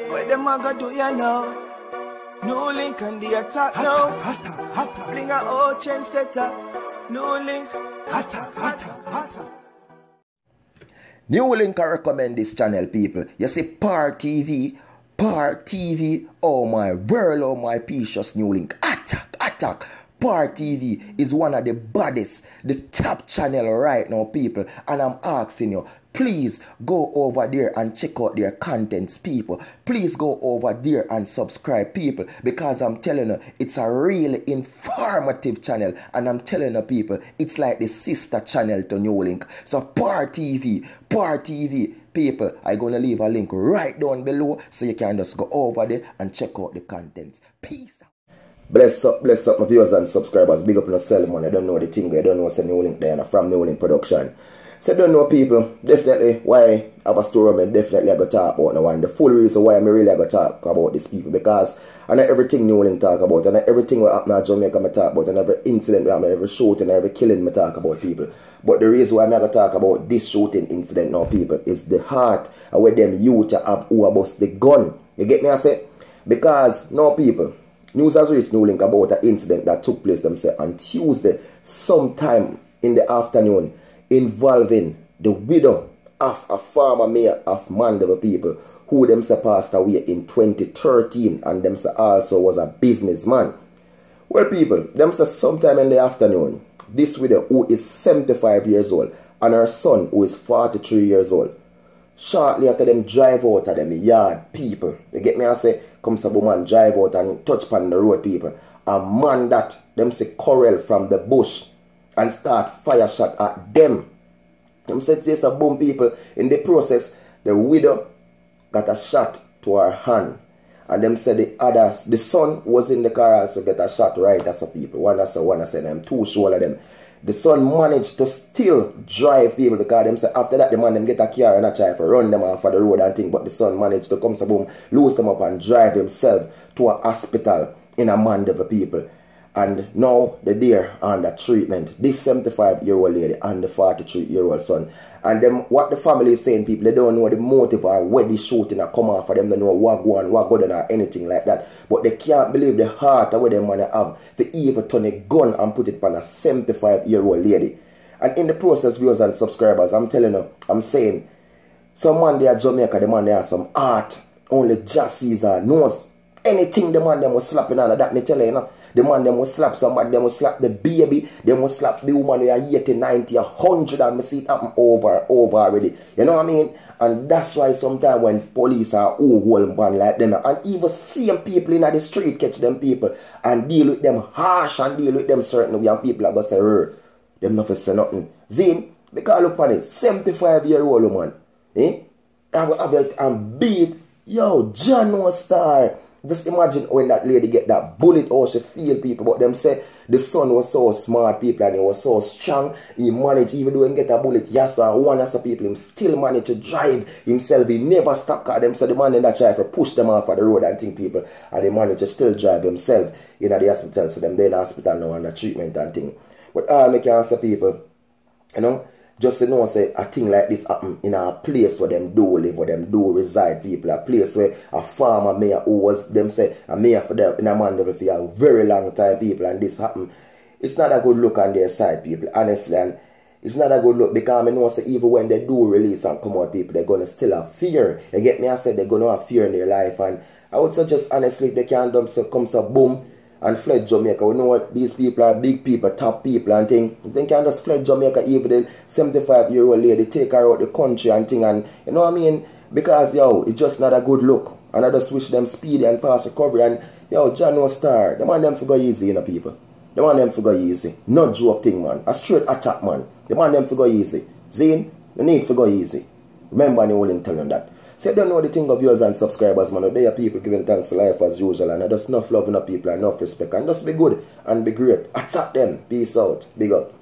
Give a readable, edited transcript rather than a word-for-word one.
What them a go do ya now? NEWLINK and the attack now. Bring a old chain setter. NEWLINK. NEWLINK, I recommend this channel, people. You see R3AL, oh my world, oh my precious NEWLINK. Attack. R3AL is one of the baddest, the top channel right now, people. And I'm asking you, please go over there and check out their contents, people. Please go over there and subscribe, people, because I'm telling you, it's a really informative channel. And I'm telling you, people, it's like the sister channel to NEWLINK. So R3AL, people, I'm going to leave a link right down below so you can just go over there and check out the contents. Peace out. Bless up my viewers and subscribers. Big up in the cell, man. I don't know the thing. I don't know what's a NEWLINK there from NEWLINK production. So I don't know, people, definitely why I have a story, and definitely I go talk about now. And the full reason why I'm really go talk about these people, because I know everything NEWLINK talk about, and everything what happened in Jamaica I talk about, and every incident we have, every shooting, every killing I talk about, people. But the reason why I'm going to talk about this shooting incident now, people, is the heart of where them youth have who are bust the gun. You get me, I say? Because now, people, news has reached NEWLINK about an incident that took place themselves on Tuesday, sometime in the afternoon, involving the widow of a former mayor of Mandeville, people, who themselves passed away in 2013, and themselves also was a businessman. Well, people, themselves sometime in the afternoon, this widow, who is 75 years old, and her son, who is 43 years old, shortly after them drive out of them yard, people, you get me, I say, comes a woman drive out and touch upon the road, people, a man that them say quarrel from the bush and start fire shot at them. Them say there's a boom, people. In the process, the widow got a shot to her hand. And them said the son was in the car also get a shot right as a people. One as I said, I'm too sure of them. The son managed to still drive people, because them say after that the man them get a car and a try to run them off of the road and thing. But the son managed to come so boom, lose them up and drive himself to a hospital in a Mandeville, people. And now they're there under treatment. This 75-year-old lady and the 43-year-old son. And them, what the family is saying, people, they don't know the motive or where the shooting are come off for them. They know what go on, what go on, or anything like that. But they can't believe the heart of what them man have to even turn a gun and put it on a 75-year-old lady. And in the process, viewers and subscribers, I'm telling you, I'm saying, some man there at Jamaica, the man there has some art. Only Jah Caesar knows. Anything the man them was slapping all of that, me tell you, the man them will slap somebody, them will slap the baby, them will slap the woman who are 80, 90, 100, and me see it happen over already. You know what I mean? And that's why sometimes when police are hold man like them, and even same people in the street catch them people and deal with them harsh and deal with them certain way, and people are going to say, them not say nothing. Zin, because look at it, 75-year-old woman, and beat, yo, John no star. Just imagine when that lady get that bullet, how she feel, people. But them say the son was so smart, people, and he was so strong. He managed, even though he get a bullet, yes sir, one as a people, him still managed to drive himself. He never stopped, because them say the man in that try to push them off of the road and thing, people. And he managed to still drive himself in the hospital. So them they in the hospital now under treatment and thing. But all I can say, people, you know, just to know, say, a thing like this happen in a place where them do live, where them do reside, people. A place where a former mayor who was, them say, a mayor for them in a Mandeville for a very long time, people, and this happen. It's not a good look on their side, people, honestly. And it's not a good look, because I know, say, even when they do release and come out, people, they're going to still have fear. You get me? I said they're going to have fear in their life. And I would suggest, honestly, if they can't dump, so come so boom, and fled Jamaica. We know what these people are, big people, top people and thing. They can just fled Jamaica, even the 75-year-old lady, take her out the country and thing, and you know what I mean? Because yo, it's just not a good look. And I just wish them speedy and fast recovery. And yo, John no star. The man them for go easy, you know, people. The man them for go easy. Not joke thing, man. A straight attack, man. The man them for go easy. Zine, the need for go easy. Remember NEWLINK telling that. So I don't know the thing of viewers and subscribers, man. There are people giving thanks to life as usual, and I just enough love enough people and enough respect, and just be good and be great. Attack them. Peace out. Big up.